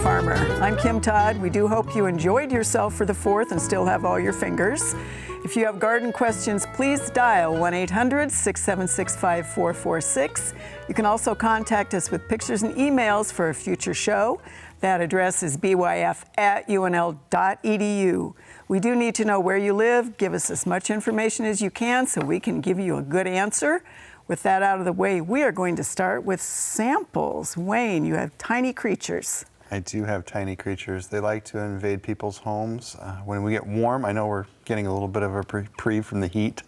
Farmer. I'm Kim Todd. We do hope you enjoyed yourself for the 4th and still have all your fingers. If you have garden questions, please dial 1-800-676-5446. You can also contact us with pictures and emails for a future show. That address is byf@unl.edu. We do need to know where you live. Give us as much information as you can so we can give you a good answer. With that out of the way, we are going to start with samples. Wayne, you have tiny creatures. I do have tiny creatures. They like to invade people's homes. When we get warm, I know we're getting a little bit of a reprieve from the heat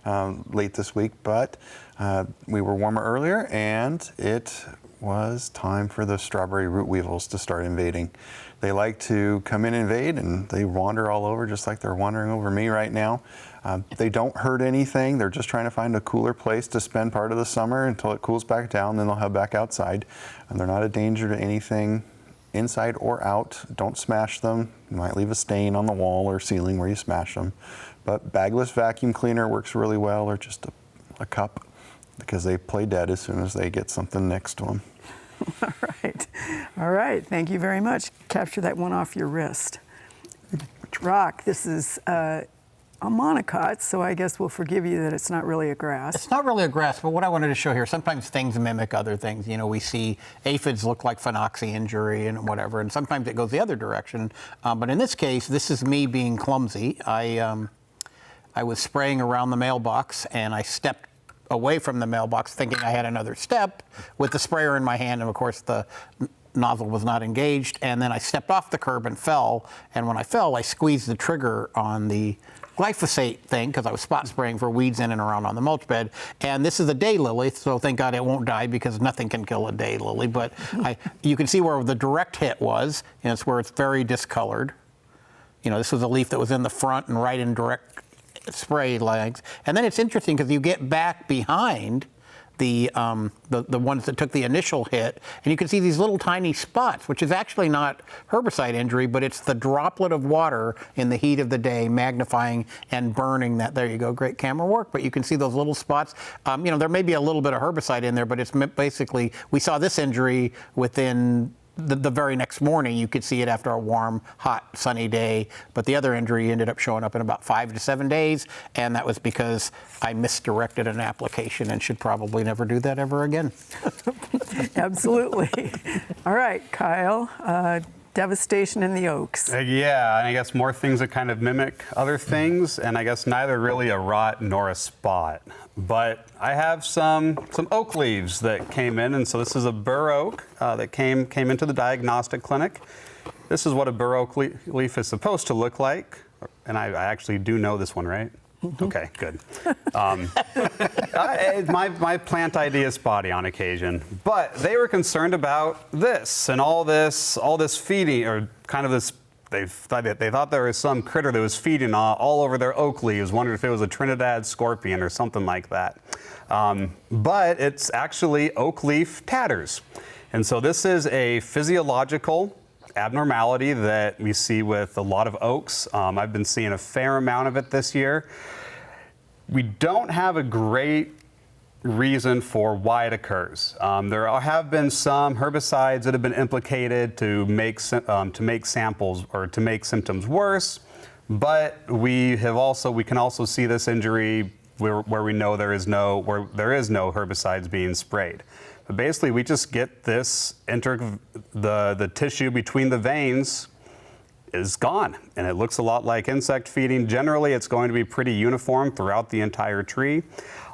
late this week, but we were warmer earlier, and it was time for the strawberry root weevils to start invading. They like to come in and invade, and they wander all over just like they're wandering over me right now. They don't hurt anything. They're just trying to find a cooler place to spend part of the summer until it cools back down. Then they'll head back outside. And they're not a danger to anything inside or out. Don't smash them. You might leave a stain on the wall or ceiling where you smash them. But bagless vacuum cleaner works really well, or just a cup, because they play dead as soon as they get something next to them. All right. All right. Thank you very much. Capture that one off your wrist. Rock, this is a monocot, so I guess we'll forgive you that it's not really a grass. It's not really a grass, but what I wanted to show here, sometimes things mimic other things. You know, we see aphids look like phenoxy injury and whatever, and sometimes it goes the other direction. But in this case, this is me being clumsy. I was spraying around the mailbox, and I stepped away from the mailbox thinking I had another step with the sprayer in my hand, and of course the nozzle was not engaged, and then I stepped off the curb and fell, and when I fell, I squeezed the trigger on the glyphosate thing because I was spot spraying for weeds in and around on the mulch bed. And this is a daylily, so thank God it won't die because nothing can kill a daylily. But you can see where the direct hit was, and it's where it's very discolored. You know, this was a leaf that was in the front and right in direct spray lines. And then it's interesting because you get back behind the ones that took the initial hit, and you can see these little tiny spots, which is actually not herbicide injury, but it's the droplet of water in the heat of the day magnifying and burning that. There you go, great camera work, but you can see those little spots. You know, there may be a little bit of herbicide in there, but it's basically, we saw this injury within the very next morning. You could see it after a warm, hot, sunny day, but the other injury ended up showing up in about 5 to 7 days, and that was because I misdirected an application and should probably never do that ever again. Absolutely. All right, Kyle, devastation in the oaks. Yeah, and I guess more things that kind of mimic other things, and I guess neither really a rot nor a spot. But I have some oak leaves that came in, and so this is a bur oak that came into the diagnostic clinic. This is what a bur oak leaf is supposed to look like, and I actually do know this one, right? Mm-hmm. Okay, good. My plant ID is spotty on occasion, but they were concerned about this and all this feeding, or kind of this. They thought there was some critter that was feeding all over their oak leaves, wondered if it was a Trinidad scorpion or something like that. But it's actually oak leaf tatters. And so this is a physiological abnormality that we see with a lot of oaks. I've been seeing a fair amount of it this year. We don't have a great reason for why it occurs. There have been some herbicides that have been implicated to make samples or to make symptoms worse, but we can also see this injury where we know there is no herbicides being sprayed. But basically, we just get this the tissue between the veins is gone, and it looks a lot like insect feeding. Generally, it's going to be pretty uniform throughout the entire tree.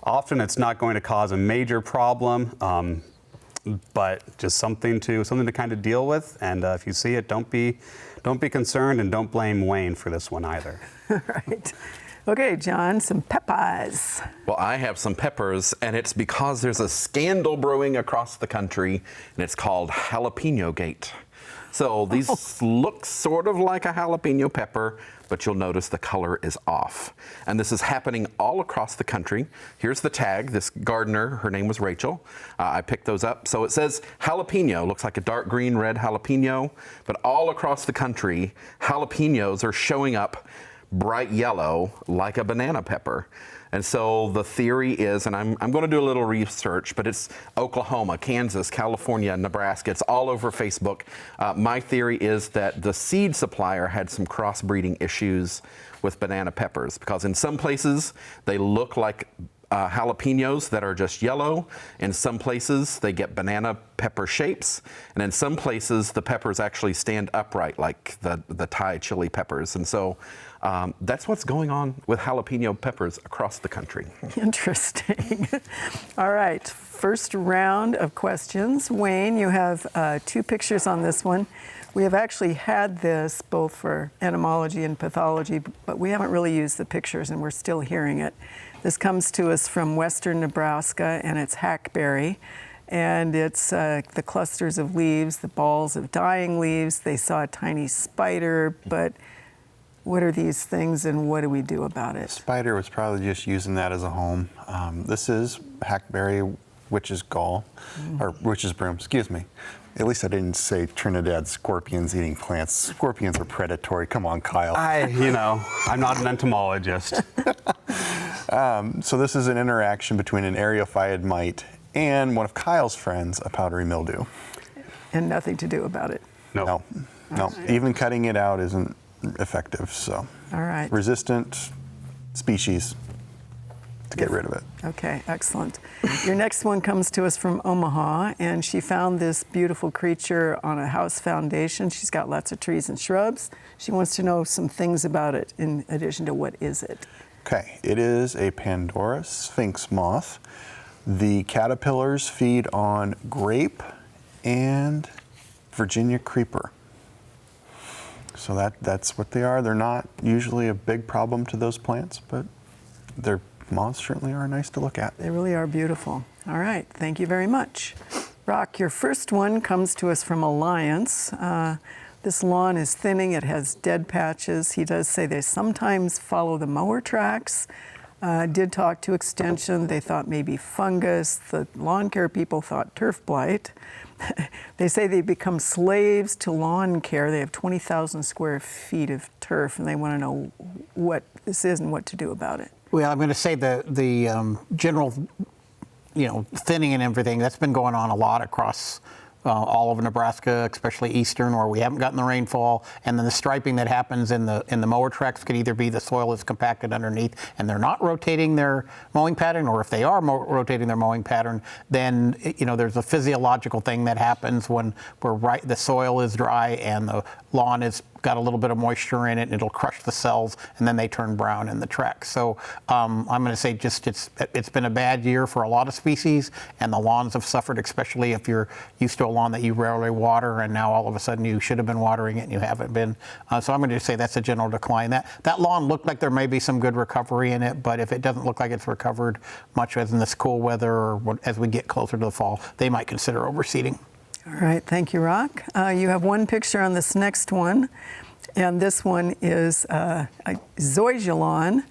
Often it's not going to cause a major problem, but just something to kind of deal with. And if you see it, don't be concerned, and don't blame Wayne for this one either. All right. Okay, John, some peppers. Well, I have some peppers, and it's because there's a scandal brewing across the country, and it's called Jalapeno Gate. So these look sort of like a jalapeno pepper, but you'll notice the color is off. And this is happening all across the country. Here's the tag. This gardener, her name was Rachel. I picked those up. So it says jalapeno, looks like a dark green red jalapeno, but all across the country, jalapenos are showing up bright yellow like a banana pepper. And so the theory is, and I'm going to do a little research, but it's Oklahoma, Kansas, California, Nebraska. It's all over Facebook. My theory is that the seed supplier had some crossbreeding issues with banana peppers, because in some places they look like jalapenos that are just yellow. In some places they get banana pepper shapes, and in some places the peppers actually stand upright like the Thai chili peppers. And so that's what's going on with jalapeno peppers across the country. Interesting. All right, first round of questions. Wayne, you have 2 pictures on this one. We have actually had this both for entomology and pathology, but we haven't really used the pictures, and we're still hearing it. This comes to us from western Nebraska, and it's hackberry. And it's the clusters of leaves, the balls of dying leaves. They saw a tiny spider, but what are these things and what do we do about it? Spider was probably just using that as a home. This is hackberry, witch's gall, or witch's broom, excuse me. At least I didn't say Trinidad scorpions eating plants. Scorpions are predatory. Come on, Kyle. I'm not an entomologist. So this is an interaction between an areophyid mite and one of Kyle's friends, a powdery mildew. And nothing to do about it. No. Even cutting it out isn't effective. So, all right. Resistant species to get rid of it. Okay, excellent. Your next one comes to us from Omaha, and she found this beautiful creature on a house foundation. She's got lots of trees and shrubs. She wants to know some things about it in addition to what is it. Okay, it is a Pandora sphinx moth. The caterpillars feed on grape and Virginia creeper. So that's what they are. They're not usually a big problem to those plants, but their moths certainly are nice to look at. They really are beautiful. All right, thank you very much. Rock, your first one comes to us from Alliance. This lawn is thinning, it has dead patches. He does say they sometimes follow the mower tracks. Did talk to Extension, they thought maybe fungus. The lawn care people thought turf blight. They say they become slaves to lawn care. They have 20,000 square feet of turf, and they want to know what this is and what to do about it. Well, I'm going to say the general, thinning and everything, that's been going on a lot across all over Nebraska, especially eastern, where we haven't gotten the rainfall. And then the striping that happens in the mower tracks could either be the soil is compacted underneath and they're not rotating their mowing pattern, or if they are rotating their mowing pattern, then there's a physiological thing that happens when the soil is dry and the lawn is got a little bit of moisture in it, and it'll crush the cells, and then they turn brown in the tracks. So I'm going to say it's been a bad year for a lot of species, and the lawns have suffered, especially if you're used to a lawn that you rarely water, and now all of a sudden you should have been watering it and you haven't been. So I'm going to say that's a general decline. That lawn looked like there may be some good recovery in it, but if it doesn't look like it's recovered much as in this cool weather or as we get closer to the fall, they might consider overseeding. All right, thank you, Rock. You have one picture on this next one, and this one is a zoysia lawn,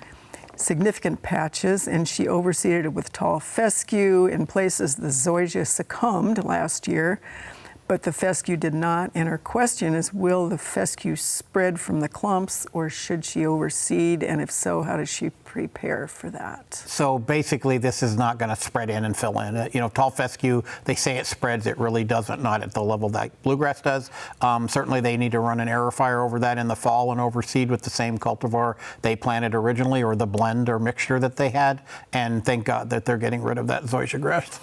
significant patches, and she overseeded it with tall fescue. In places, the zoysia succumbed last year, but the fescue did not. And her question is, will the fescue spread from the clumps, or should she overseed? And if so, how does she prepare for that? So basically, this is not going to spread in and fill in. Tall fescue, they say it spreads. It really doesn't, not at the level that bluegrass does. Certainly, they need to run an aerifier over that in the fall and overseed with the same cultivar they planted originally, or the blend or mixture that they had. And thank God that they're getting rid of that zoysia grass.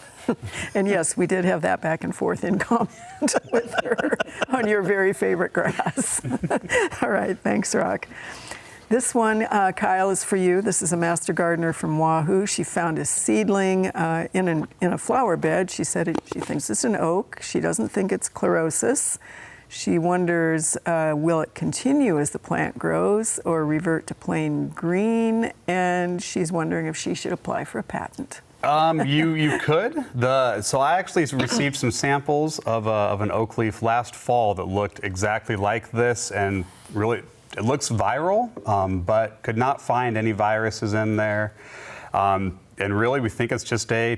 And yes, we did have that back and forth in comment with her on your very favorite grass. All right, thanks, Rock. This one, Kyle, is for you. This is a master gardener from Wahoo. She found a seedling in a flower bed. She said she thinks it's an oak. She doesn't think it's chlorosis. She wonders, will it continue as the plant grows or revert to plain green? And she's wondering if she should apply for a patent. You could. So I actually received some samples of an oak leaf last fall that looked exactly like this, and really it looks viral, but could not find any viruses in there. really, we think it's just a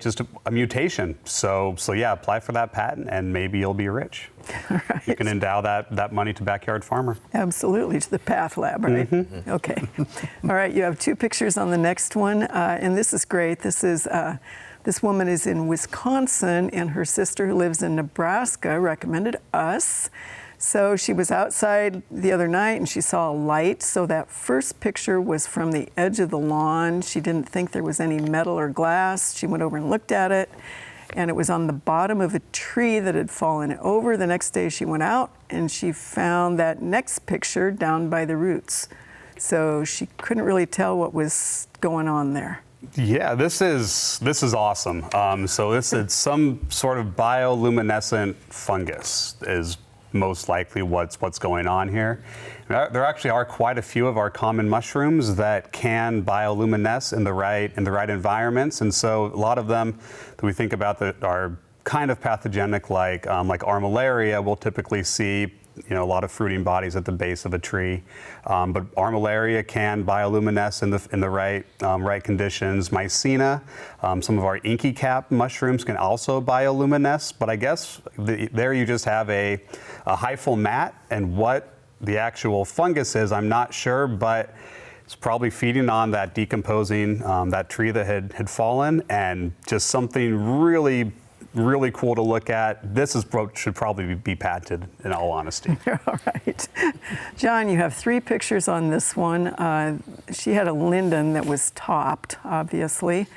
mutation. So yeah, apply for that patent, and maybe you'll be rich. Right. You can endow that money to backyard farmer. Absolutely, to the Path Lab, right? Okay. All right, you have 2 pictures on the next one, and this is great. This woman is in Wisconsin, and her sister who lives in Nebraska recommended us. So she was outside the other night and she saw a light. So that first picture was from the edge of the lawn. She didn't think there was any metal or glass. She went over and looked at it, and it was on the bottom of a tree that had fallen over. The next day she went out and she found that next picture down by the roots. So she couldn't really tell what was going on there. Yeah, this is awesome. So this is some sort of bioluminescent fungus is most likely what's going on here. There actually are quite a few of our common mushrooms that can bioluminesce in the right environments, and so a lot of them that we think about that are kind of pathogenic, like armillaria, we'll typically see a lot of fruiting bodies at the base of a tree, but armillaria can bioluminesce in the right conditions. Mycena, some of our inky cap mushrooms can also bioluminesce, but I guess there you just have a hyphal mat, and what the actual fungus is, I'm not sure, but it's probably feeding on that decomposing, that tree that had fallen, and just something really cool to look at. This should probably be patented, in all honesty. All right. John, you have 3 pictures on this one. She had a linden that was topped, obviously.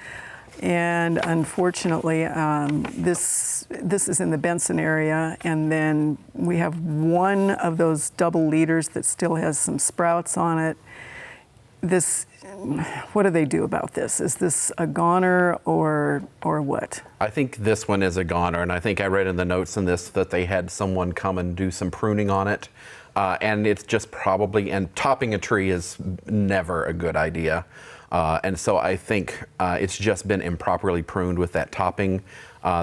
And unfortunately, this is in the Benson area. And then we have one of those double leaders that still has some sprouts on it. What do they do about this? Is this a goner or what? I think this one is a goner, and I think I read in the notes in this that they had someone come and do some pruning on it, and it's just probably, and topping a tree is never a good idea, and so I think it's just been improperly pruned with that topping.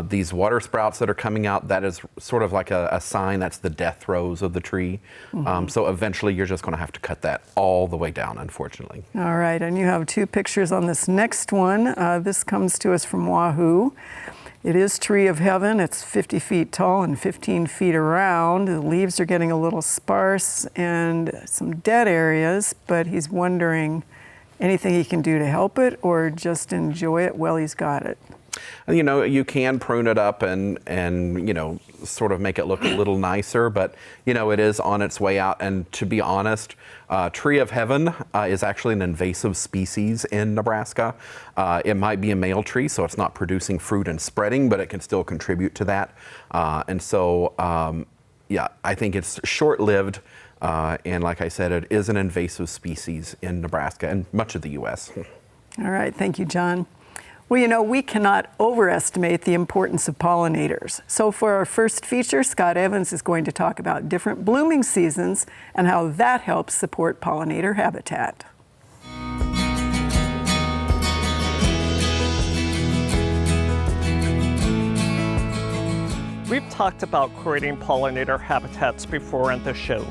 These water sprouts that are coming out, that is sort of like a sign, that's the death throes of the tree. So eventually you're just going to have to cut that all the way down, unfortunately. All right, and you have 2 pictures on this next one. This comes to us from Wahoo. It is Tree of Heaven. It's 50 feet tall and 15 feet around. The leaves are getting a little sparse and some dead areas, but he's wondering anything he can do to help it or just enjoy it while he's got it. You can prune it up and sort of make it look a little nicer, but it is on its way out. And to be honest, Tree of Heaven is actually an invasive species in Nebraska. It might be a male tree, so it's not producing fruit and spreading, but it can still contribute to that. And so, I think it's short-lived. And like I said, it is an invasive species in Nebraska and much of the U.S. All right, thank you, John. Well, we cannot overestimate the importance of pollinators. So for our first feature, Scott Evans is going to talk about different blooming seasons and how that helps support pollinator habitat. We've talked about creating pollinator habitats before on the show.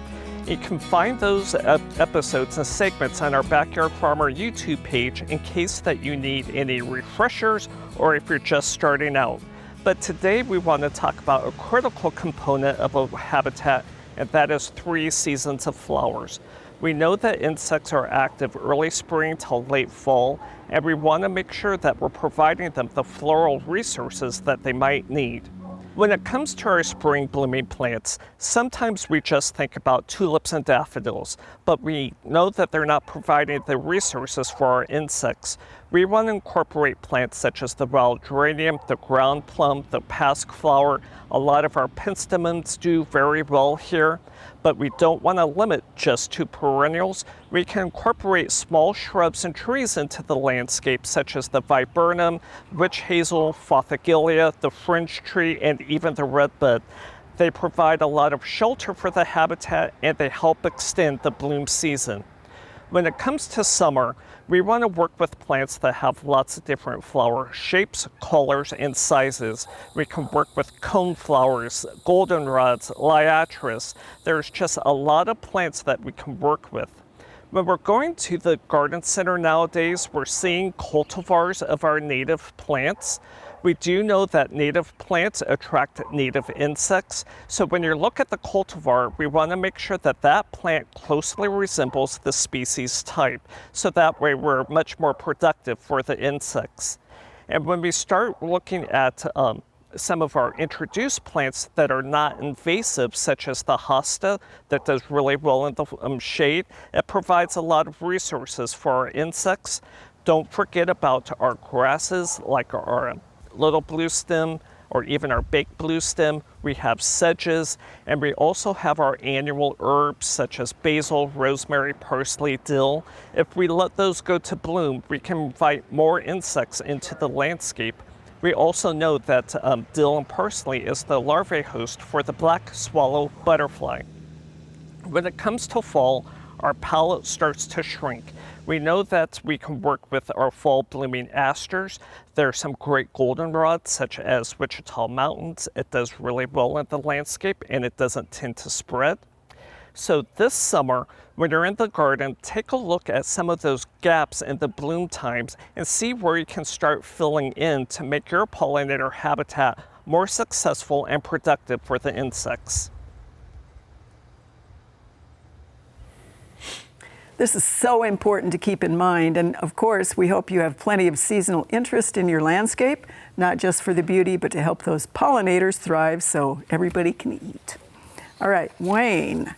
You can find those episodes and segments on our Backyard Farmer YouTube page in case that you need any refreshers or if you're just starting out. But today we want to talk about a critical component of a habitat, and that is 3 seasons of flowers. We know that insects are active early spring till late fall, and we want to make sure that we're providing them the floral resources that they might need. When it comes to our spring blooming plants, sometimes we just think about tulips and daffodils, but we know that they're not providing the resources for our insects. We want to incorporate plants such as the wild geranium, the ground plum, the pasque flower. A lot of our penstemons do very well here, but we don't want to limit just to perennials. We can incorporate small shrubs and trees into the landscape, such as the viburnum, witch hazel, fothigilia, the fringe tree, and even the redbud. They provide a lot of shelter for the habitat, and they help extend the bloom season. When it comes to summer, we want to work with plants that have lots of different flower shapes, colors, and sizes. We can work with cone flowers, goldenrods, liatris. There's just a lot of plants that we can work with. When we're going to the garden center nowadays, we're seeing cultivars of our native plants. We do know that native plants attract native insects. So when you look at the cultivar, we want to make sure that that plant closely resembles the species type. So that way we're much more productive for the insects. And when we start looking at some of our introduced plants that are not invasive, such as the hosta that does really well in the shade, it provides a lot of resources for our insects. Don't forget about our grasses like our little blue stem or even our baked blue stem. We have sedges, and we also have our annual herbs such as basil, rosemary, parsley, dill. If we let those go to bloom, we can invite more insects into the landscape. We also know that dill and parsley is the larvae host for the black swallow butterfly. When it comes to fall, our palette starts to shrink. We know that we can work with our fall blooming asters. There are some great goldenrods such as Wichita Mountains. It does really well in the landscape and it doesn't tend to spread. So this summer, when you're in the garden, take a look at some of those gaps in the bloom times and see where you can start filling in to make your pollinator habitat more successful and productive for the insects. This is so important to keep in mind, and of course, we hope you have plenty of seasonal interest in your landscape, not just for the beauty, but to help those pollinators thrive so everybody can eat. All right, Wayne,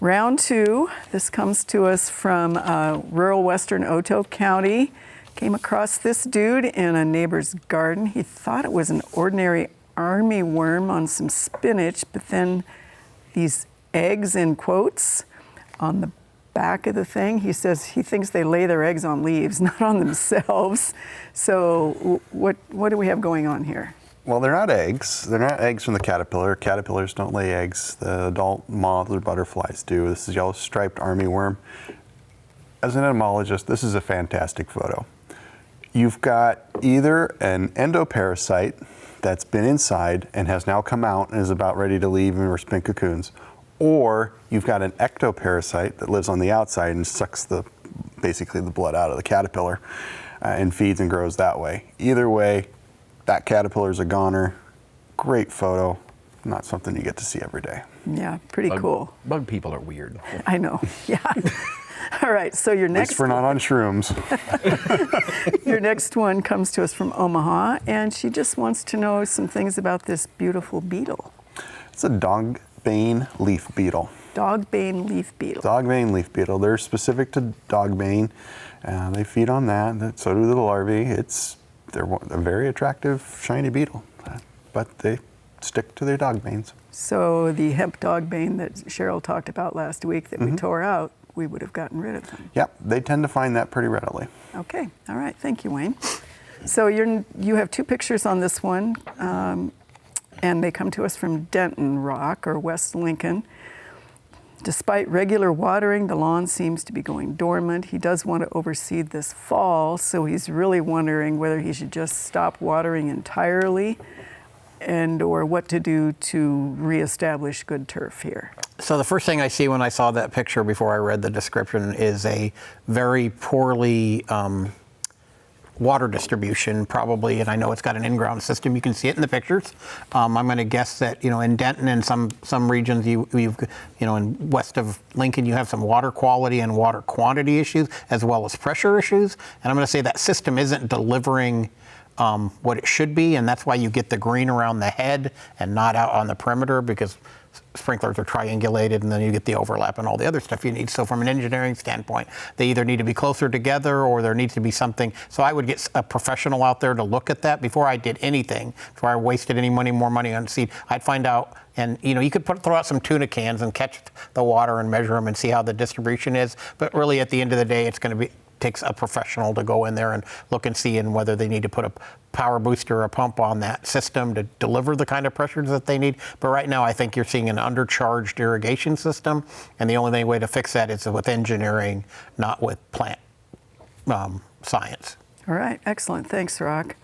round two. This comes to us from rural western Otoe County. Came across this dude in a neighbor's garden. He thought it was an ordinary army worm on some spinach, but then these eggs in quotes on the back of the thing. He says he thinks they lay their eggs on leaves, not on themselves. So what do we have going on here? Well, they're not eggs. They're not eggs from the caterpillar. Caterpillars don't lay eggs. The adult moths or butterflies do. This is yellow striped armyworm. As an entomologist, this is a fantastic photo. You've got either an endoparasite that's been inside and has now come out and is about ready to leave and spin cocoons, or you've got an ectoparasite that lives on the outside and sucks basically the blood out of the caterpillar and feeds and grows that way. Either way, that caterpillar's a goner. Great photo. Not something you get to see every day. Yeah, pretty cool. Bug people are weird. I know. Yeah. All right. So your At least next we're not on shrooms. your next one comes to us from Omaha, and she just wants to know some things about this beautiful beetle. It's a dogbane leaf beetle. Dogbane leaf beetle. Dogbane leaf beetle. They're specific to dogbane. They feed on that. So do the larvae. They're a very attractive, shiny beetle, but they stick to their dogbanes. So the hemp dogbane that Cheryl talked about last week that we tore out, we would have gotten rid of them. Yep, they tend to find that pretty readily. Okay. All right. Thank you, Wayne. So you have two pictures on this one, and they come to us from Denton Rock or West Lincoln. Despite regular watering, the lawn seems to be going dormant. He does want to overseed this fall, so he's really wondering whether he should just stop watering entirely and or what to do to reestablish good turf here. So the first thing I see when I saw that picture before I read the description is a very poorly water distribution, probably, and I know it's got an in-ground system. You can see it in the pictures. I'm going to guess that in Denton and some regions, you've in west of Lincoln, you have some water quality and water quantity issues as well as pressure issues. And I'm going to say that system isn't delivering what it should be, and that's why you get the green around the head and not out on the perimeter, because sprinklers are triangulated and then you get the overlap and all the other stuff you need. So from an engineering standpoint, they either need to be closer together or there needs to be something. So I would get a professional out there to look at that before I did anything, before I wasted any more money on seed. I'd find out, and you could throw out some tuna cans and catch the water and measure them and see how the distribution is. But really at the end of the day, it's going to takes a professional to go in there and look and see whether they need to put a power booster or a pump on that system to deliver the kind of pressures that they need. But right now, I think you're seeing an undercharged irrigation system, and the only way to fix that is with engineering, not with plant science. All right, excellent. Thanks, Rock.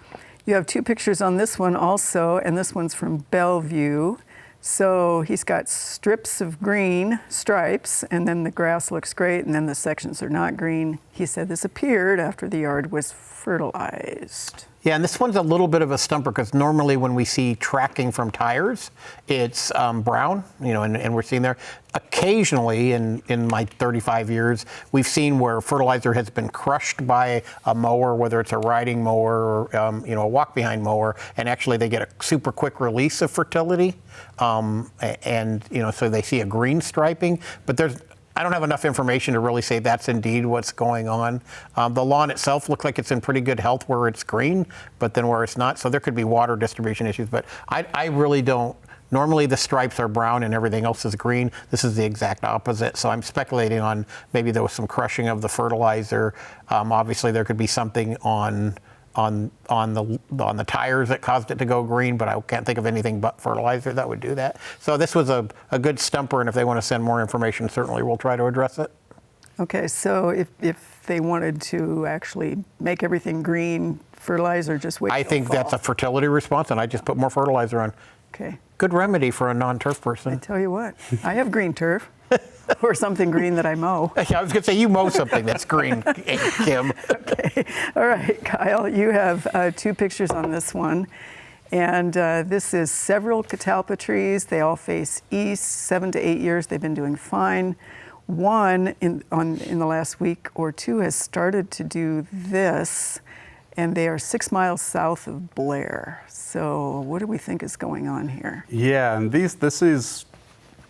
You have two pictures on this one also, and this one's from Bellevue. So he's got strips of green stripes, and then the grass looks great, and then the sections are not green. He said this appeared after the yard was fertilized. Yeah, and this one's a little bit of a stumper because normally when we see tracking from tires, it's brown, and we're seeing there. Occasionally, in my 35 years, we've seen where fertilizer has been crushed by a mower, whether it's a riding mower or a walk-behind mower, and actually they get a super quick release of fertility, and so they see a green striping, but I don't have enough information to really say that's indeed what's going on. The lawn itself looks like it's in pretty good health where it's green, but then where it's not, so there could be water distribution issues, but I really don't. Normally the stripes are brown and everything else is green. This is the exact opposite, so I'm speculating on maybe there was some crushing of the fertilizer. Obviously there could be something on the tires that caused it to go green, but I can't think of anything but fertilizer that would do that. So this was a good stumper, and if they want to send more information, certainly we'll try to address it. Okay, so if they wanted to actually make everything green, fertilizer, just wait I till think fall. that's a fertility response, and I just put more fertilizer on. Okay. Good remedy for a non-turf I person. tell you what, I have green turf, or something green that I mow. I was going to say, you mow something that's green, Kim. Okay. All right, Kyle, you have 2 pictures on this one. And this is several catalpa trees. They all face east, 7 to 8 years. They've been doing fine. One in the last week or 2 has started to do this, and they are 6 miles south of Blair. So what do we think is going on here? Yeah, and this is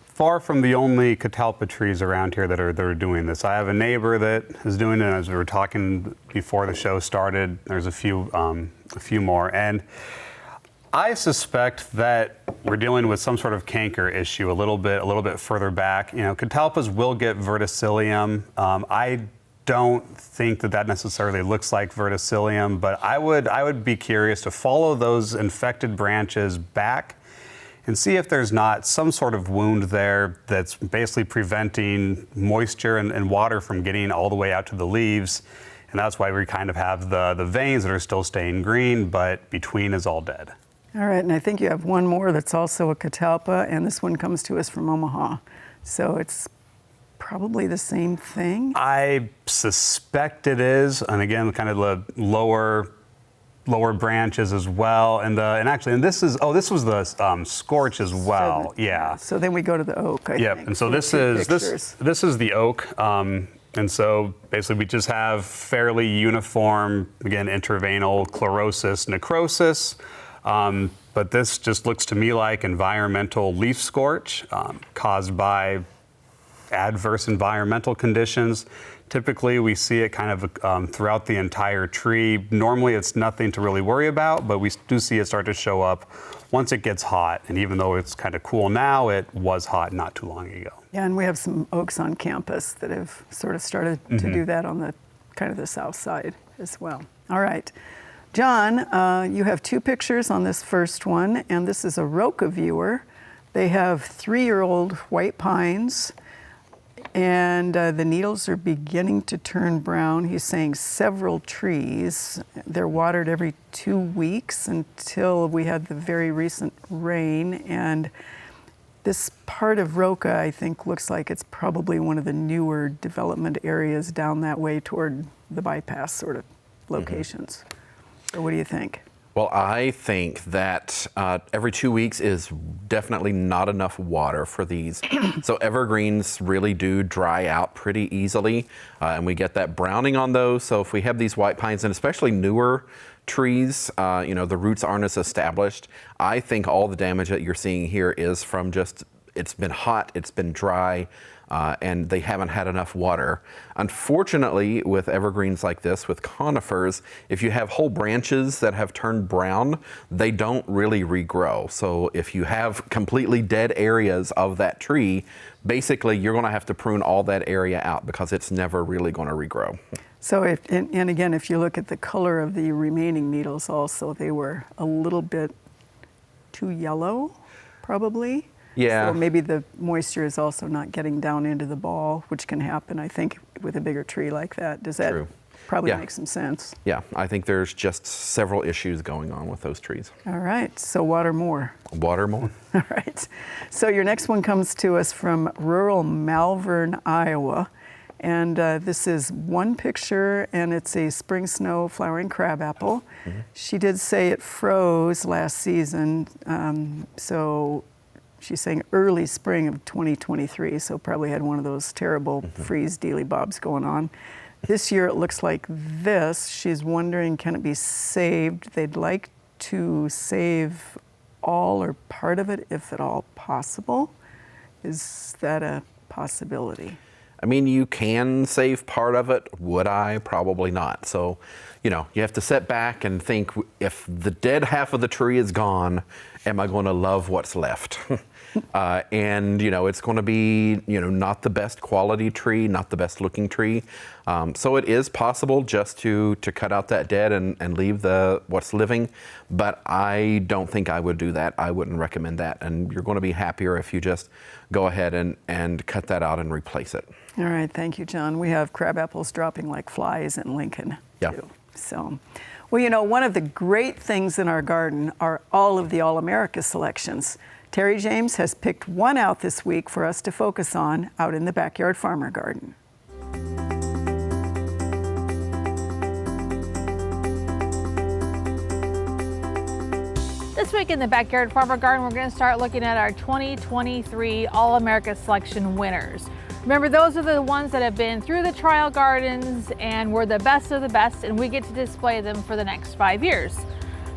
far from the only catalpa trees around here that are doing this. I have a neighbor that is doing it. As we were talking before the show started, there's a few more, and I suspect that we're dealing with some sort of canker issue a little bit further back. Catalpas will get verticillium. I don't think that necessarily looks like verticillium, but I would be curious to follow those infected branches back and see if there's not some sort of wound there that's basically preventing moisture and water from getting all the way out to the leaves. And that's why we kind of have the veins that are still staying green, but between is all dead. All right, and I think you have one more that's also a catalpa, and this one comes to us from Omaha. So it's probably the same thing. I suspect it is, and again, kind of the lower branches as well, and this was the scorch as well. Yeah. So then we go to the oak. I Yep. think. And so this is the oak, and so basically we just have fairly uniform, again, intraveinal chlorosis, necrosis. But this just looks to me like environmental leaf scorch caused by adverse environmental conditions. Typically, we see it kind of throughout the entire tree. Normally, it's nothing to really worry about, but we do see it start to show up once it gets hot. And even though it's kind of cool now, it was hot not too long ago. Yeah, and we have some oaks on campus that have sort of started to do that on the kind of the south side as well. All right. John, you have 2 pictures on this first one, and this is a Roca viewer. They have 3-year-old white pines, and the needles are beginning to turn brown. He's saying several trees. They're watered every 2 weeks until we had the very recent rain, and this part of Roca, I think, looks like it's probably one of the newer development areas down that way toward the bypass sort of locations. So what do you think? Well, I think that every 2 weeks is definitely not enough water for these. So evergreens really do dry out pretty easily, and we get that browning on those. So if we have these white pines, and especially newer trees, the roots aren't as established, I think all the damage that you're seeing here is from just, it's been hot, it's been dry, and they haven't had enough water. Unfortunately, with evergreens like this, with conifers, if you have whole branches that have turned brown, they don't really regrow. So if you have completely dead areas of that tree, basically you're going to have to prune all that area out because it's never really going to regrow. So, and again, if you look at the color of the remaining needles also, they were a little bit too yellow, probably. Yeah. So maybe the moisture is also not getting down into the ball, which can happen, I think, with a bigger tree like that. Does that? True. Probably Yeah. makes some sense. Yeah, I think there's just several issues going on with those trees. All right, so water more. Water more. All right. So your next one comes to us from rural Malvern, Iowa. And this is one picture, and it's a spring snow flowering crabapple. She did say it froze last season, so she's saying early spring of 2023, so probably had one of those terrible freeze dealy bobs going on. This year it looks like this. She's wondering, can it be saved? They'd like to save all or part of it, if at all possible. Is that a possibility? I mean, you can save part of it. Would I? Probably not. So, you have to sit back and think, if the dead half of the tree is gone, am I going to love what's left? And, it's going to be, not the best quality tree, not the best looking tree. So it is possible just to cut out that dead and leave what's living. But I don't think I would do that. I wouldn't recommend that. And you're going to be happier if you just go ahead and cut that out and replace it. All right, thank you, John. We have crab apples dropping like flies in Lincoln, Yeah. too. So, well, one of the great things in our garden are all of the All-America selections. Terry James has picked one out this week for us to focus on out in the Backyard Farmer Garden. This week in the Backyard Farmer Garden, we're going to start looking at our 2023 All-America Selection winners. Remember, those are the ones that have been through the trial gardens and were the best of the best, and we get to display them for the next 5 years.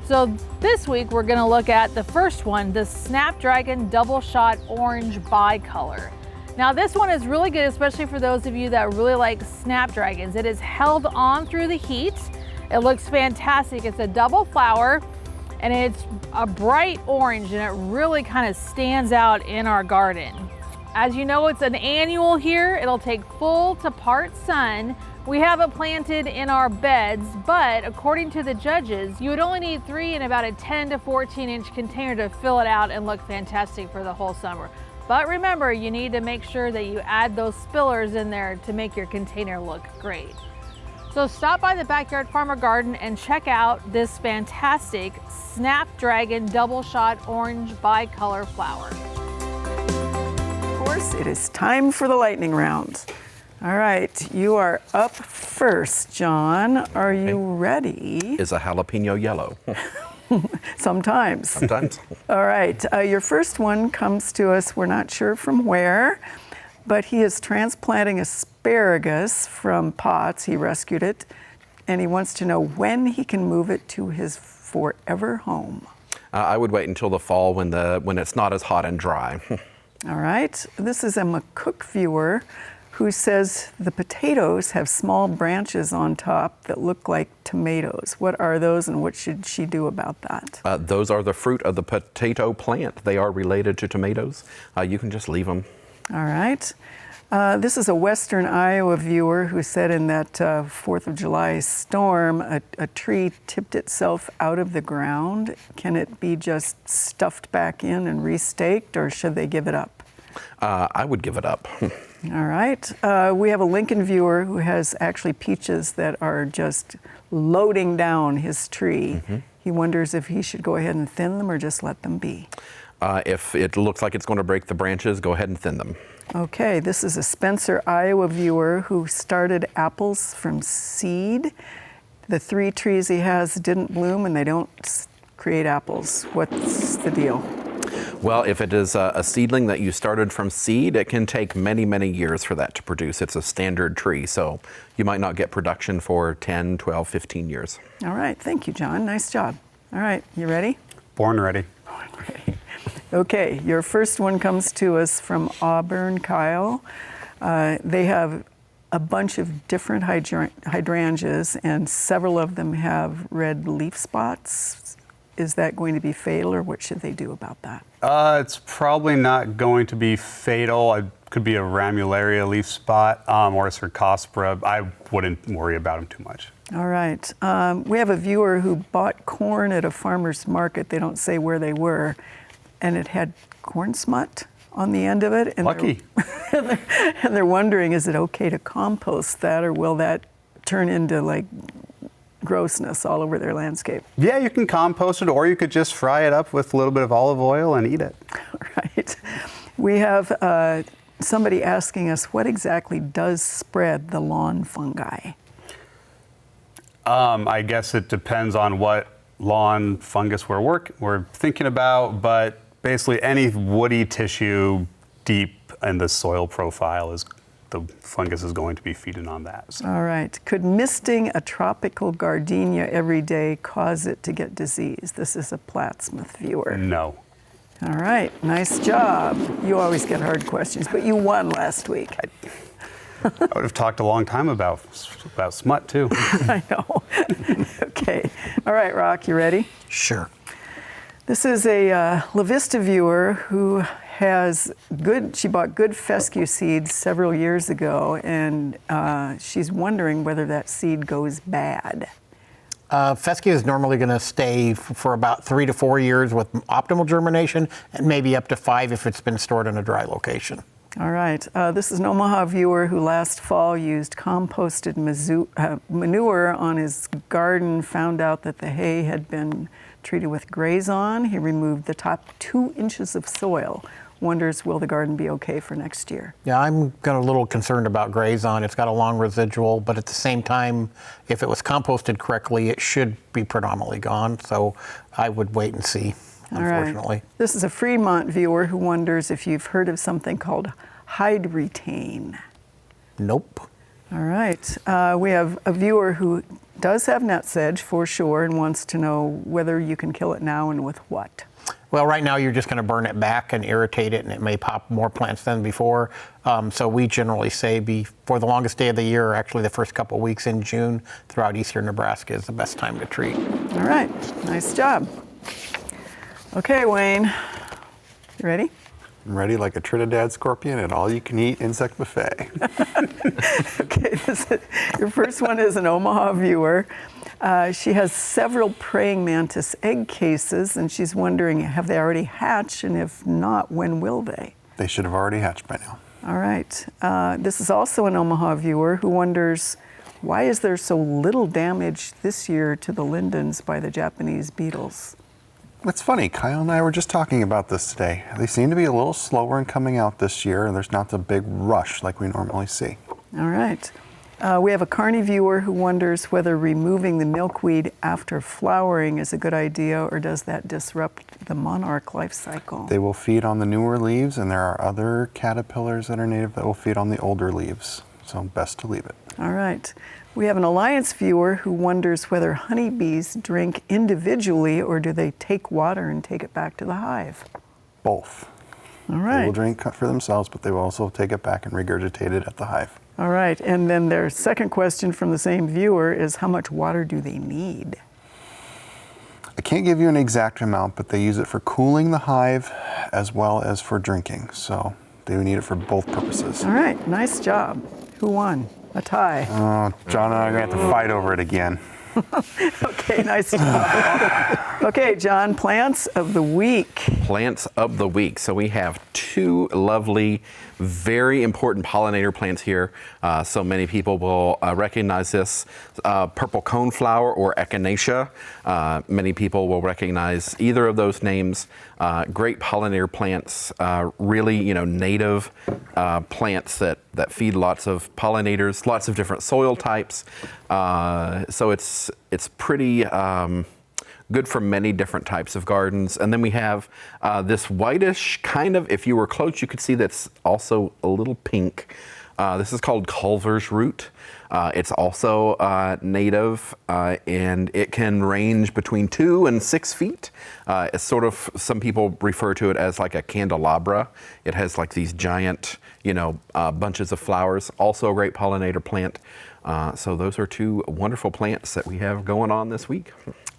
So this week we're going to look at the first one, the Snapdragon Double Shot Orange Bicolor. Now this one is really good, especially for those of you that really like snapdragons. It is held on through the heat. It looks fantastic. It's a double flower and it's a bright orange, and it really kind of stands out in our garden. As you know, it's an annual here. It'll take full to part sun. We have it planted in our beds, but according to the judges, you would only need 3 in about a 10 to 14 inch container to fill it out and look fantastic for the whole summer. But remember, you need to make sure that you add those spillers in there to make your container look great. So stop by the Backyard Farmer Garden and check out this fantastic Snapdragon Double Shot Orange Bicolor flower. Of course, it is time for the lightning round. All right, you are up first, John. Are you ready? Is a jalapeno yellow? Sometimes. Sometimes. All right, your first one comes to us, we're not sure from where, but he is transplanting asparagus from pots. He rescued it, and he wants to know when he can move it to his forever home. I would wait until the fall when it's not as hot and dry. All right, this is a McCook viewer who says the potatoes have small branches on top that look like tomatoes. What are those, and what should she do about that? Those are the fruit of the potato plant. They are related to tomatoes. You can just leave them. All right. This is a Western Iowa viewer who said in that 4th of July storm, a tree tipped itself out of the ground. Can it be just stuffed back in and restaked, or should they give it up? I would give it up. All right. We have a Lincoln viewer who has actually peaches that are just loading down his tree. He wonders if he should go ahead and thin them or just let them be. If it looks like it's going to break the branches, go ahead and thin them. Okay, this is a Spencer, Iowa viewer who started apples from seed. The 3 trees he has didn't bloom and they don't create apples. What's the deal? Well, if it is a seedling that you started from seed, it can take many, many years for that to produce. It's a standard tree, so you might not get production for 10, 12, 15 years. All right, thank you, John. Nice job. All right, you ready? Born ready. Okay, your first one comes to us from Auburn, Kyle. They have a bunch of different hydrangeas, and several of them have red leaf spots. Is that going to be fatal, or what should they do about that? It's probably not going to be fatal. It could be a ramularia leaf spot or a cercospora. I wouldn't worry about them too much. All right. We have a viewer who bought corn at a farmer's market. They don't say where they were. And it had corn smut on the end of it. And Lucky. And they're wondering, is it okay to compost that, or will that turn into like grossness all over their landscape. Yeah, you can compost it, or you could just fry it up with a little bit of olive oil and eat it. Right. We have somebody asking us, what exactly does spread the lawn fungi? I guess it depends on what lawn fungus we're thinking about, but basically any woody tissue deep in the soil profile is the fungus is going to be feeding on that. So. All right. Could misting a tropical gardenia every day cause it to get disease? This is a Plattsmouth viewer. No. All right. Nice job. You always get hard questions, but you won last week. I would have talked a long time about smut too. I know. Okay. All right, Rock, you ready? Sure. This is a La Vista viewer who she bought good fescue seeds several years ago, and she's wondering whether that seed goes bad. Fescue is normally going to stay for about 3 to 4 years with optimal germination, and maybe up to 5 if it's been stored in a dry location. All right. This is an Omaha viewer who last fall used composted manure on his garden, found out that the hay had been treated with Grazon. He removed the top 2 inches of soil. Wonders, will the garden be okay for next year? Yeah, I'm a little concerned about Grazon. It's got a long residual, but at the same time, if it was composted correctly, it should be predominantly gone. So I would wait and see, unfortunately. All right. This is a Fremont viewer who wonders if you've heard of something called hide retain. Nope. All right. We have a viewer who does have net sedge for sure and wants to know whether you can kill it now and with what. Well, right now you're just going to burn it back and irritate it, and it may pop more plants than before. So we generally say before the longest day of the year, or actually the first couple of weeks in June throughout eastern Nebraska is the best time to treat. All right. Nice job. Okay, Wayne. You ready? I'm ready like a Trinidad scorpion at all-you-can-eat insect buffet. Okay, your first one is an Omaha viewer. She has several praying mantis egg cases, and she's wondering, have they already hatched? And if not, when will they? They should have already hatched by now. All right. This is also an Omaha viewer who wonders, why is there so little damage this year to the lindens by the Japanese beetles? It's funny, Kyle and I were just talking about this today. They seem to be a little slower in coming out this year, and there's not the big rush like we normally see. All right. We have a Carney viewer who wonders whether removing the milkweed after flowering is a good idea, or does that disrupt the monarch life cycle? They will feed on the newer leaves, and there are other caterpillars that are native that will feed on the older leaves. So best to leave it. All right. We have an Alliance viewer who wonders whether honeybees drink individually or do they take water and take it back to the hive? Both. All They right. will drink for themselves, but they will also take it back and regurgitate it at the hive. All right. And then their second question from the same viewer is, how much water do they need? I can't give you an exact amount, but they use it for cooling the hive as well as for drinking. So they would need it for both purposes. All right. Nice job. Who won? A tie. John and I are going to have to fight over it again. Okay, nice job. Okay, John, plants of the week. Plants of the week. So we have 2 lovely, very important pollinator plants here. So many people will recognize this. Purple coneflower or echinacea. Many people will recognize either of those names. Great pollinator plants, really, native plants that feed lots of pollinators, lots of different soil types. So it's pretty good for many different types of gardens. And then we have this whitish kind of, if you were close, you could see that's also a little pink. This is called Culver's root. It's also native, and it can range between 2 and 6 feet. It's sort of, some people refer to it as like a candelabra. It has like these giant, bunches of flowers. Also a great pollinator plant. So those are 2 wonderful plants that we have going on this week.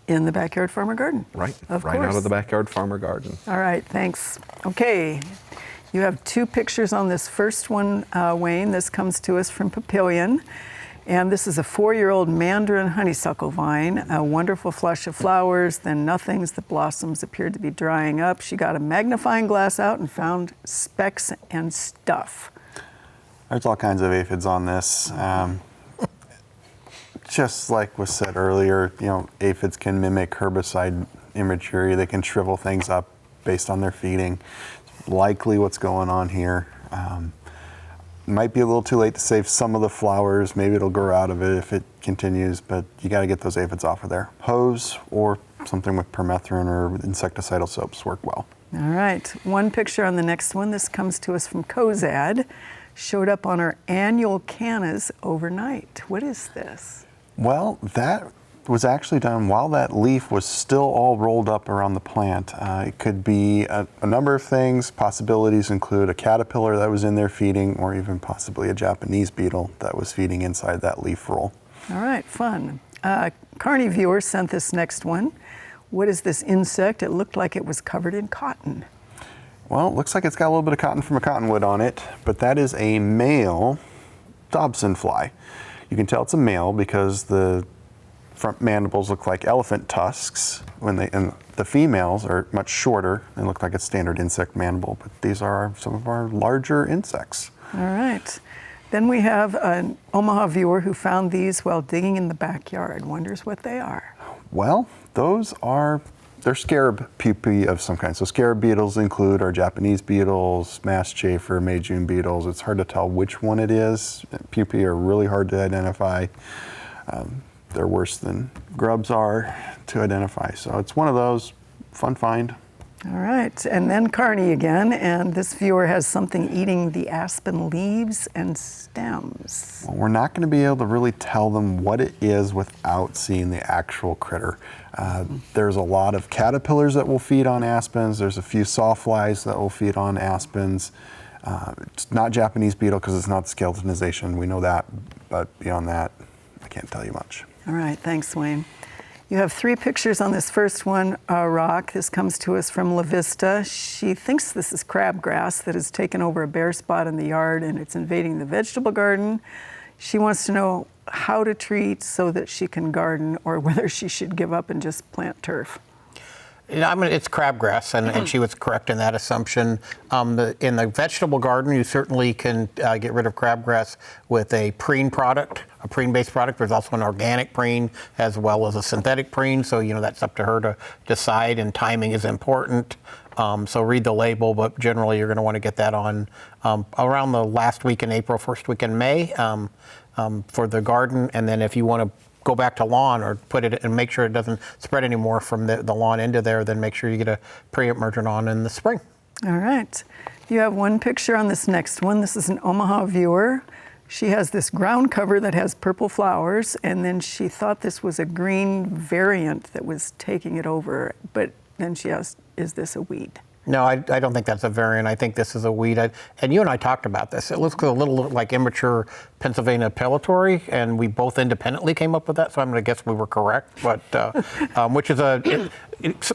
In the Backyard Farmer Garden. Right, Of right course. out of the Backyard Farmer Garden. All right, thanks. Okay, you have 2 pictures on this first one, Wayne. This comes to us from Papillion. And this is a 4-year-old mandarin honeysuckle vine, a wonderful flush of flowers, then nothings. The blossoms appeared to be drying up. She got a magnifying glass out and found specks and stuff. There's all kinds of aphids on this. just like was said earlier, aphids can mimic herbicide immaturity. They can shrivel things up based on their feeding. It's likely what's going on here. Might be a little too late to save some of the flowers. Maybe it'll grow out of it if it continues, but you got to get those aphids off of there. Hose or something with permethrin or insecticidal soaps work well. All right, one picture on the next one. This comes to us from Cozad. Showed up on our annual cannas overnight. What is this? Well, that was actually done while that leaf was still all rolled up around the plant. It could be a number of things. Possibilities include a caterpillar that was in there feeding, or even possibly a Japanese beetle that was feeding inside that leaf roll. All right, fun. Carney viewer sent this next one. What is this insect? It looked like it was covered in cotton. Well, it looks like it's got a little bit of cotton from a cottonwood on it, but that is a male Dobson fly. You can tell it's a male because the front mandibles look like elephant tusks, and the females are much shorter and look like a standard insect mandible, but these are some of our larger insects. All right. Then we have an Omaha viewer who found these while digging in the backyard. Wonders what they are. Well, they're scarab pupae of some kind. So scarab beetles include our Japanese beetles, mast chafer, May June beetles. It's hard to tell which one it is. Pupae are really hard to identify. They're worse than grubs are to identify. So it's one of those. Fun find. All right, and then Carney again, and this viewer has something eating the aspen leaves and stems. Well, we're not going to be able to really tell them what it is without seeing the actual critter. There's a lot of caterpillars that will feed on aspens. There's a few sawflies that will feed on aspens. It's not Japanese beetle because it's not skeletonization. We know that, but beyond that, I can't tell you much. All right, thanks, Wayne. You have 3 pictures on this first one, Rock. This comes to us from La Vista. She thinks this is crabgrass that has taken over a bare spot in the yard and it's invading the vegetable garden. She wants to know how to treat so that she can garden, or whether she should give up and just plant turf. It's crabgrass, and she was correct in that assumption. In the vegetable garden, you certainly can get rid of crabgrass with a preen product, a preen-based product. There's also an organic preen as well as a synthetic preen, so that's up to her to decide, and timing is important. So read the label, but generally you're going to want to get that on around the last week in April, first week in May for the garden, and then if you want to go back to lawn or put it and make sure it doesn't spread anymore from the lawn into there, then make sure you get a pre-emergent on in the spring. All right. You have one picture on this next one. This is an Omaha viewer. She has this ground cover that has purple flowers, and then she thought this was a green variant that was taking it over, but then she asked, is this a weed? No, I don't think that's a variant. I think this is a weed. And you and I talked about this. It looks a little like immature Pennsylvania pellitory, and we both independently came up with that, so I'm going to guess we were correct. But which is a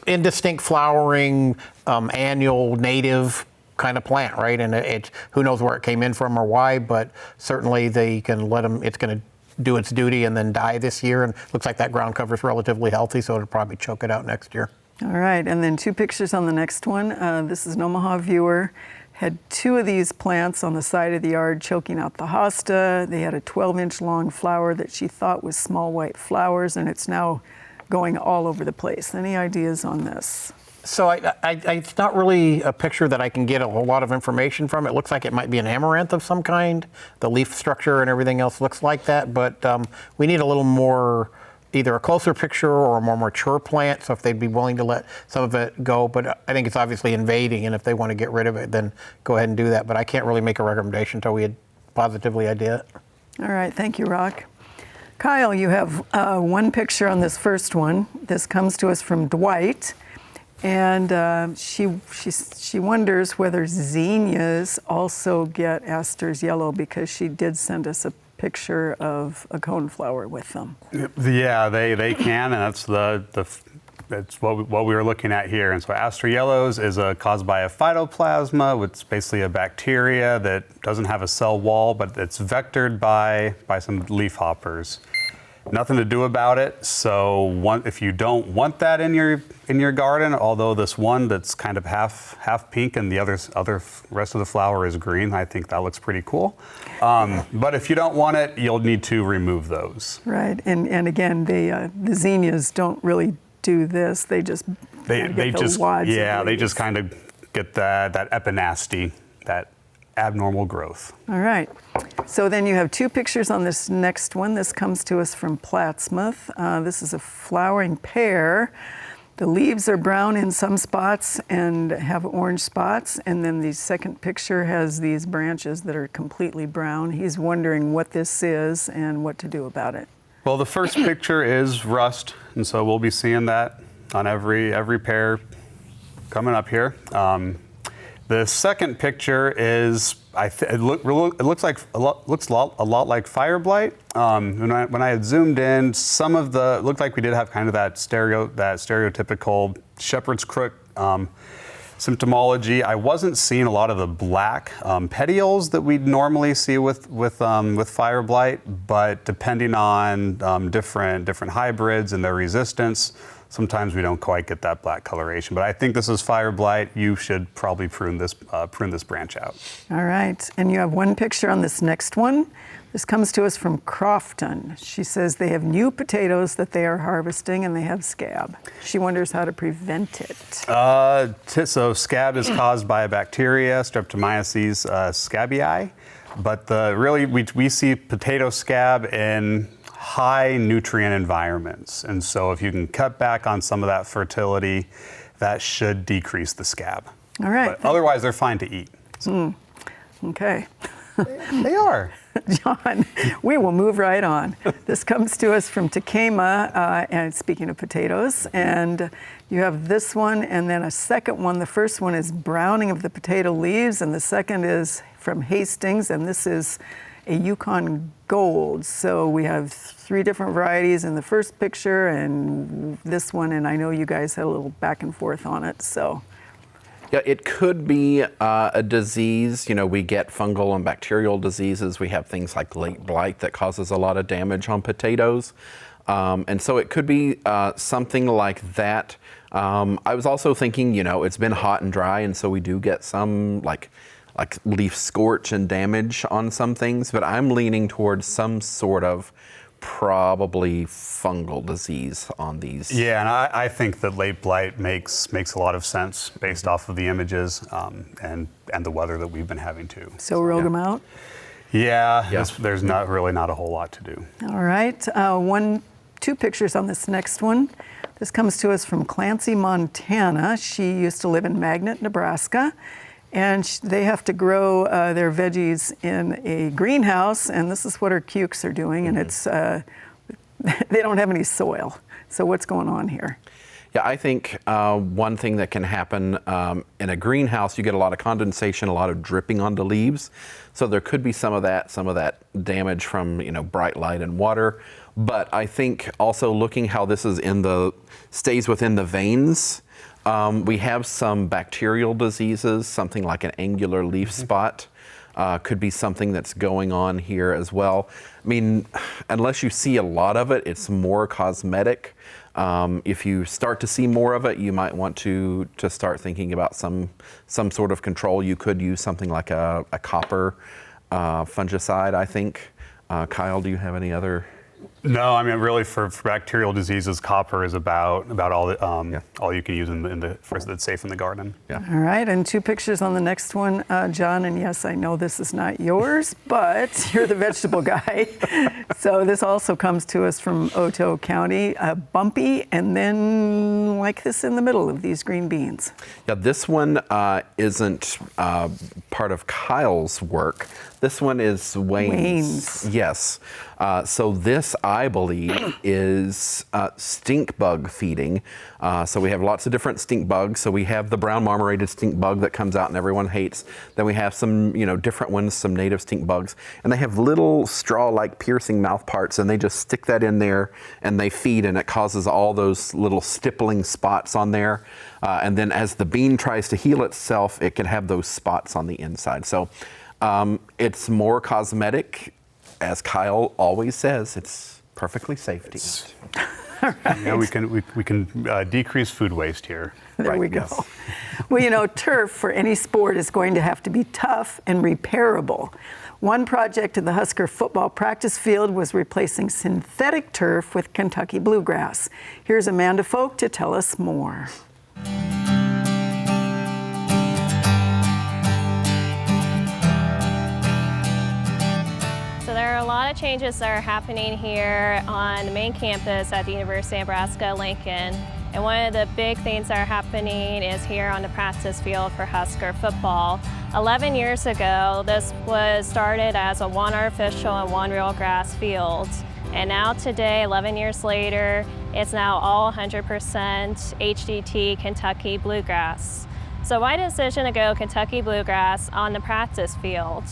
indistinct flowering, annual, native kind of plant, right? And it's who knows where it came in from or why, but certainly they can let them, it's going to do its duty and then die this year. And looks like that ground cover is relatively healthy, so it'll probably choke it out next year. All right, and then 2 pictures on the next one. This is an Omaha viewer. Had 2 of these plants on the side of the yard choking out the hosta. They had a 12-inch long flower that she thought was small white flowers, and it's now going all over the place. Any ideas on this? So it's not really a picture that I can get a whole lot of information from. It looks like it might be an amaranth of some kind. The leaf structure and everything else looks like that, but we need a little more, either a closer picture or a more mature plant, so if they'd be willing to let some of it go. But I think it's obviously invading, and if they want to get rid of it, then go ahead and do that. But I can't really make a recommendation until we had positively idea it. All right, thank you, Rock. Kyle, you have 1 picture on this first one. This comes to us from Dwight, and she wonders whether zinnias also get Astor's yellow, because she did send us a picture of a coneflower with them. Yeah, they can, and that's what we were looking at here. And so Astor yellows is caused by a phytoplasma, which is basically a bacteria that doesn't have a cell wall, but it's vectored by some leaf hoppers. Nothing to do about it. So if you don't want that in your garden, although this one that's kind of half pink and the rest of the flower is green, I think that looks pretty cool. But if you don't want it, you'll need to remove those. Right, and again, the zinnias don't really do this. They just They just kind of get that epinasty, that abnormal growth. All right. So then you have two pictures on this next one. This comes to us from Plattsmouth. This is a flowering pear. The leaves are brown in some spots and have orange spots. And then the second picture has these branches that are completely brown. He's wondering what this is and what to do about it. Well, the first picture is rust, and so we'll be seeing that on every pear coming up here. The second picture is it looks a lot like fire blight. When I had zoomed in, some of the looked like we did have kind of that stereotypical shepherd's crook symptomology. I wasn't seeing a lot of the black petioles that we'd normally see with fire blight, but depending on different hybrids and their resistance, sometimes we don't quite get that black coloration. But I think this is fire blight. You should probably prune this branch out. All right, and you have one picture on this next one. This comes to us from Crofton. She says they have new potatoes that they are harvesting and they have scab. She wonders how to prevent it. So scab is caused by a bacteria, Streptomyces scabii. But we see potato scab in high nutrient environments. And so if you can cut back on some of that fertility, that should decrease the scab. All right. But otherwise, they're fine to eat. So. Okay. They are. John, we will move right on. This comes to us from Takema, and speaking of potatoes, and you have this one and then a second one. The first one is browning of the potato leaves, and the second is from Hastings, and this is a Yukon Gold. So we have three different varieties in the first picture and this one, and I know you guys had a little back and forth on it, so. Yeah, it could be a disease. You know, we get fungal and bacterial diseases. We have things like late blight that causes a lot of damage on potatoes. And so it could be something like that. I was also thinking, you know, it's been hot and dry, and so we do get some like leaf scorch and damage on some things, but I'm leaning towards some sort of probably fungal disease on these. Yeah, and I think that late blight makes a lot of sense based off of the images and the weather that we've been having too. So rogue them out? Yeah, there's not a whole lot to do. All right, two pictures on this next one. This comes to us from Clancy, Montana. She used to live in Magnet, Nebraska. And they have to grow their veggies in a greenhouse, and this is what her cukes are doing, and it's they don't have any soil. So what's going on here? Yeah, I think one thing that can happen in a greenhouse, you get a lot of condensation, a lot of dripping onto leaves. So there could be some of that damage from, you know, bright light and water. But I think also looking how this is stays within the veins. We have some bacterial diseases, something like an angular leaf spot. Could be something that's going on here as well. I mean, unless you see a lot of it, it's more cosmetic. If you start to see more of it, you might want to start thinking about some sort of control. You could use something like a copper fungicide, I think. Kyle, do you have any other? No, I mean really for bacterial diseases, copper is about all you can use that's safe in the garden. Yeah. All right, and two pictures on the next one, John. And yes, I know this is not yours, but you're the vegetable guy. So this also comes to us from Otoe County, bumpy, and then like this in the middle of these green beans. Yeah, this one isn't part of Kyle's work. This one is Wayne's. Yes. So this, I believe, is stink bug feeding. So we have lots of different stink bugs. So we have the brown marmorated stink bug that comes out and everyone hates. Then we have some, different ones, some native stink bugs. And they have little straw-like piercing mouth parts, and they just stick that in there and they feed, and it causes all those little stippling spots on there. And then as the bean tries to heal itself, it can have those spots on the inside. So it's more cosmetic. As Kyle always says, it's perfectly safe to eat. You know, we can decrease food waste here. There Right, we go. yes. Well, you know, turf for any sport is going to have to be tough and repairable. One project at the Husker football practice field was replacing synthetic turf with Kentucky bluegrass. Here's Amanda Folk to tell us more. So there are a lot of changes that are happening here on the main campus at the University of Nebraska-Lincoln. And one of the big things that are happening is here on the practice field for Husker football. 11 years ago, this was started as a one artificial and one real grass field. And now today, 11 years later, it's now all 100% HDT Kentucky bluegrass. So my decision to go Kentucky bluegrass on the practice field.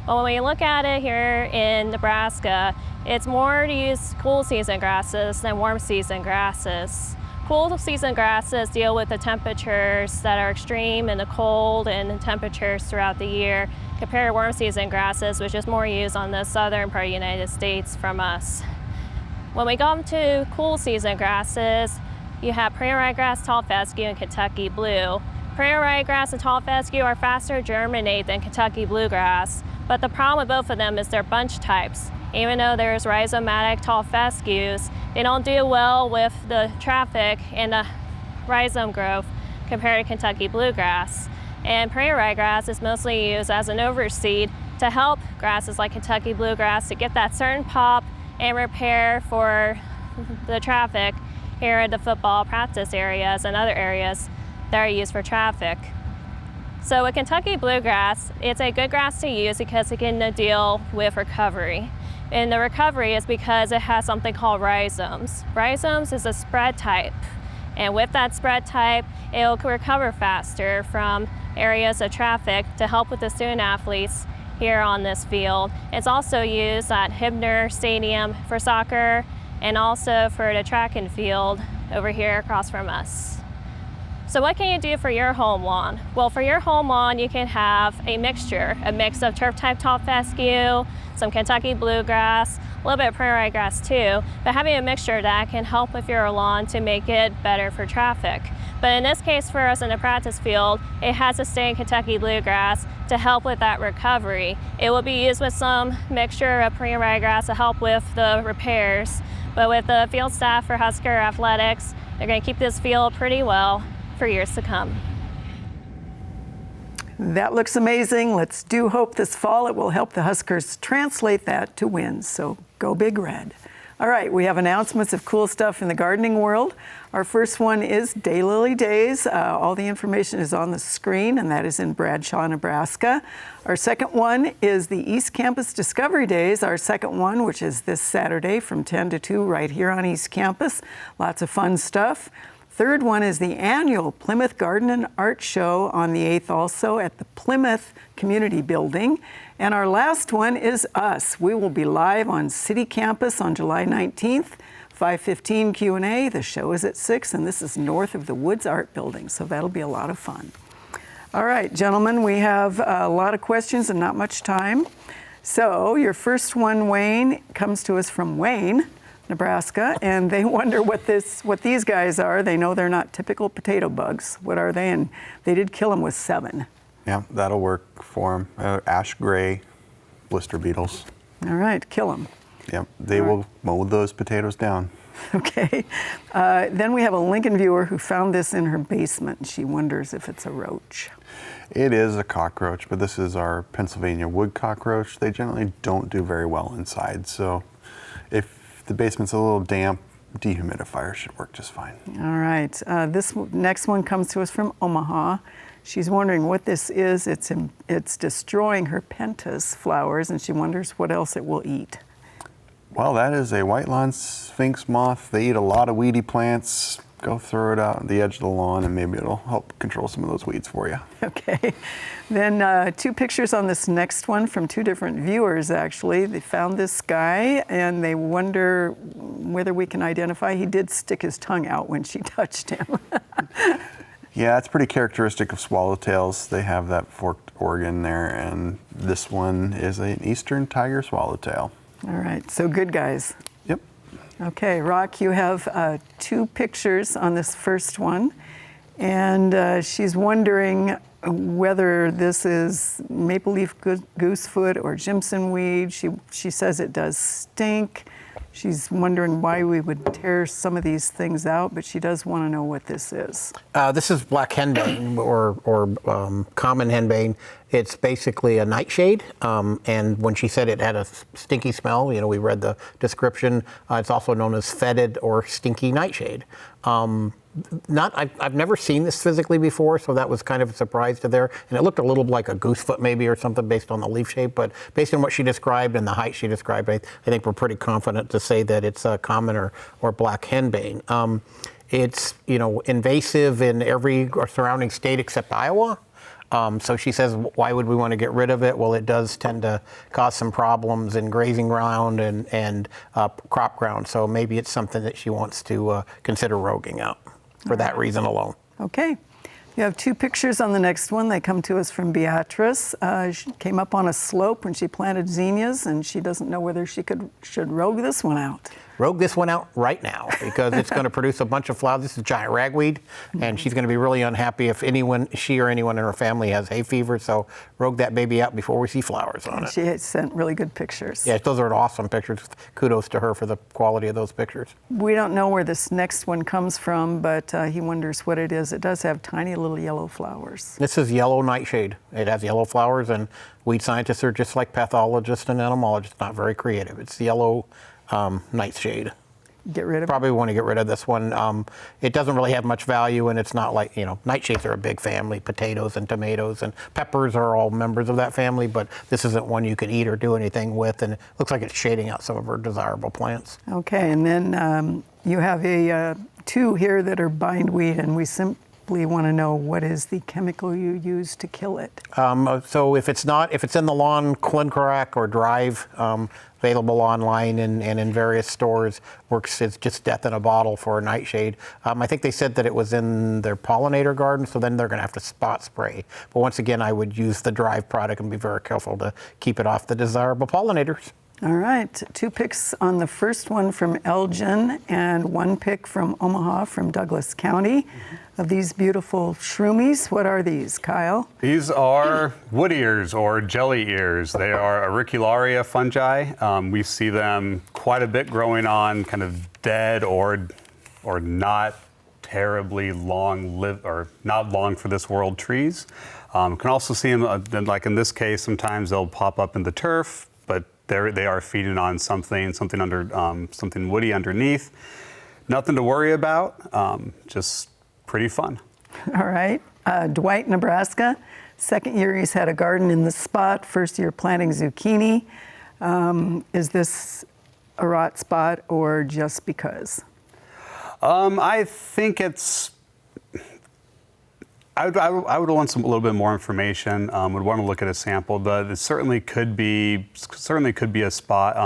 Well, when we look at it here in Nebraska, it's more to use cool season grasses than warm season grasses. Cool season grasses deal with the temperatures that are extreme and the cold and the temperatures throughout the year, compared to warm season grasses, which is more used on the southern part of the United States from us. When we come to cool season grasses, you have prairie ryegrass, tall fescue, and Kentucky blue. Prairie ryegrass and tall fescue are faster to germinate than Kentucky bluegrass, but the problem with both of them is they're bunch types. Even though there's rhizomatic tall fescues, they don't do well with the traffic and the rhizome growth compared to Kentucky bluegrass. And prairie ryegrass is mostly used as an overseed to help grasses like Kentucky bluegrass to get that certain pop and repair for the traffic here at the football practice areas and other areas that are used for traffic. So with Kentucky bluegrass, it's a good grass to use because it can deal with recovery. And the recovery is because it has something called rhizomes. Rhizomes is a spread type. And with that spread type, it'll recover faster from areas of traffic to help with the student athletes here on this field. It's also used at Hibner Stadium for soccer and also for the track and field over here across from us. So what can you do for your home lawn? Well, for your home lawn, you can have a mix of turf type tall fescue, some Kentucky bluegrass, a little bit of prairie ryegrass too, but having a mixture of that can help with your lawn to make it better for traffic. But in this case for us in the practice field, it has to stay in Kentucky bluegrass to help with that recovery. It will be used with some mixture of prairie ryegrass to help with the repairs, but with the field staff for Husker Athletics, they're going to keep this field pretty well for years to come. That looks amazing. Let's do hope this fall it will help the Huskers translate that to wins. So go Big Red. All right, we have announcements of cool stuff in the gardening world. Our first one is Daylily Days. All the information is on the screen, and that is in Bradshaw, Nebraska. Our second one is the East Campus Discovery Days, our second one, which is this Saturday from 10 to 2 right here on East Campus. Lots of fun stuff. Third one is the annual Plymouth Garden and Art Show on the 8th, also at the Plymouth Community Building. And our last one is us. We will be live on City Campus on July 19th, 5:15 Q&A. The show is at 6, and this is north of the Woods Art Building, so that'll be a lot of fun. All right, gentlemen, we have a lot of questions and not much time. So your first one, Wayne, comes to us from Wayne, Nebraska, and they wonder what these guys are. They know they're not typical potato bugs. What are they? And they did kill them with 7. Yeah, that'll work for them. Ash gray blister beetles. All right, kill them. Yep, they will mow those potatoes down. Okay. Then we have a Lincoln viewer who found this in her basement. She wonders if it's a roach. It is a cockroach, but this is our Pennsylvania wood cockroach. They generally don't do very well inside, so if the basement's a little damp, dehumidifier should work just fine. All right. This next one comes to us from Omaha. She's wondering what this is. It's destroying her pentas flowers, and she wonders what else it will eat. Well, that is a white lawn sphinx moth. They eat a lot of weedy plants. Go throw it out on the edge of the lawn, and maybe it'll help control some of those weeds for you. Okay. Then 2 pictures on this next one from 2 different viewers, actually. They found this guy, and they wonder whether we can identify. He did stick his tongue out when she touched him. Yeah, it's pretty characteristic of swallowtails. They have that forked organ there, and this one is an eastern tiger swallowtail. All right, so good guys. Yep. Okay, Rock, you have 2 pictures on this first one, and she's wondering whether this is maple leaf goosefoot or Jimson weed. She says it does stink. She's wondering why we would tear some of these things out, but she does want to know what this is. This is black henbane or common henbane. It's basically a nightshade, and when she said it had a stinky smell, you know, we read the description. It's also known as fetid or stinky nightshade. I've never seen this physically before, so that was kind of a surprise to there. And it looked a little like a goosefoot maybe or something based on the leaf shape, but based on what she described and the height she described, I think we're pretty confident to say that it's a common or black henbane. It's, you know, invasive in every surrounding state except Iowa. So she says, why would we want to get rid of it? Well, it does tend to cause some problems in grazing ground and crop ground. So maybe it's something that she wants to consider roguing out for that reason alone. Okay. You have 2 pictures on the next one. They come to us from Beatrice. She came up on a slope when she planted zinnias, and she doesn't know whether she should rogue this one out. Rogue this one out right now because it's going to produce a bunch of flowers. This is giant ragweed, and she's going to be really unhappy if she or anyone in her family has hay fever. So rogue that baby out before we see flowers on it. She had sent really good pictures. Yeah, those are awesome pictures. Kudos to her for the quality of those pictures. We don't know where this next one comes from, but he wonders what it is. It does have tiny little yellow flowers. This is yellow nightshade. It has yellow flowers, and weed scientists are just like pathologists and entomologists, not very creative. It's yellow nightshade. Get rid of it? Probably want to get rid of this one. It doesn't really have much value, and it's not like, you know, nightshades are a big family. Potatoes and tomatoes and peppers are all members of that family, but this isn't one you can eat or do anything with, and it looks like it's shading out some of her desirable plants. Okay, and then you have 2 here that are bindweed, and we simply want to know what is the chemical you use to kill it. So if it's in the lawn, Clincrack or Drive, available online and in various stores, works. It's just death in a bottle for a nightshade. I think they said that it was in their pollinator garden, so then they're going to have to spot spray. But once again, I would use the Drive product and be very careful to keep it off the desirable pollinators. All right, 2 picks on the first one from Elgin and 1 pick from Omaha from Douglas County of these beautiful shroomies. What are these, Kyle? These are wood ears or jelly ears. They are auricularia fungi. We see them quite a bit growing on kind of dead or not terribly long or not long for this world trees. Can also see them, like in this case, sometimes they'll pop up in the turf, but they are feeding on something woody underneath. Nothing to worry about, just pretty fun. All right, Dwight, Nebraska. Second year he's had a garden in the spot. First year planting zucchini. Is this a rot spot or just because? I think it's. I would want a little bit more information. Would want to look at a sample. It certainly could be a spot,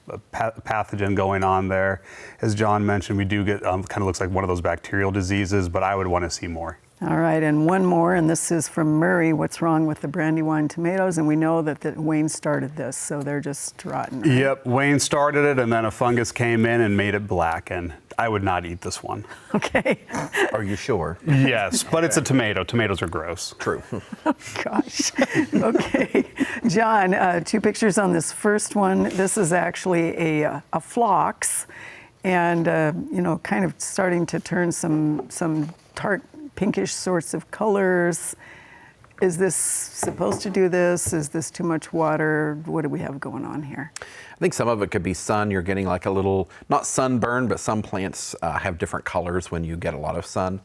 a pathogen going on there. As John mentioned, we do get kind of looks like one of those bacterial diseases, but I would want to see more. All right, and one more, and this is from Murray. What's wrong with the Brandywine tomatoes? And we know that Wayne started this, so they're just rotten. Right? Yep, Wayne started it, and then a fungus came in and made it black, and I would not eat this one. Okay. Are you sure? Yes, but it's a tomato. Tomatoes are gross. True. Oh, gosh. Okay. John, 2 pictures on this first one. This is actually a phlox, and, kind of starting to turn some tart pinkish sorts of colors. Is this supposed to do this? Is this too much water? What do we have going on here? I think some of it could be sun. You're getting like a little, not sunburn, but some plants have different colors when you get a lot of sun.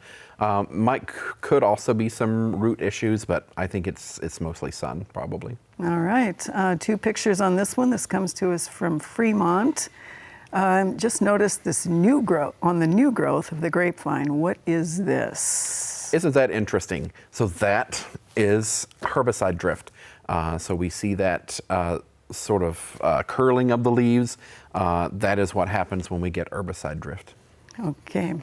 Could also be some root issues, but I think it's mostly sun, probably. All right, 2 pictures on this one. This comes to us from Fremont. Just notice this new growth, on the new growth of the grapevine. What is this? Isn't that interesting? So that is herbicide drift. So we see that sort of curling of the leaves. That is what happens when we get herbicide drift. Okay,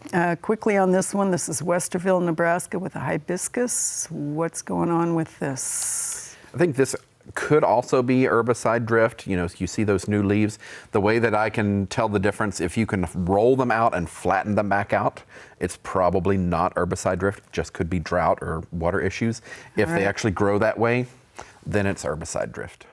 quickly on this one, this is Westerville, Nebraska with a hibiscus. What's going on with this? I think this could also be herbicide drift. You know, you see those new leaves. The way that I can tell the difference, if you can roll them out and flatten them back out, it's probably not herbicide drift. It just could be drought or water issues. If they actually grow that way, then it's herbicide drift.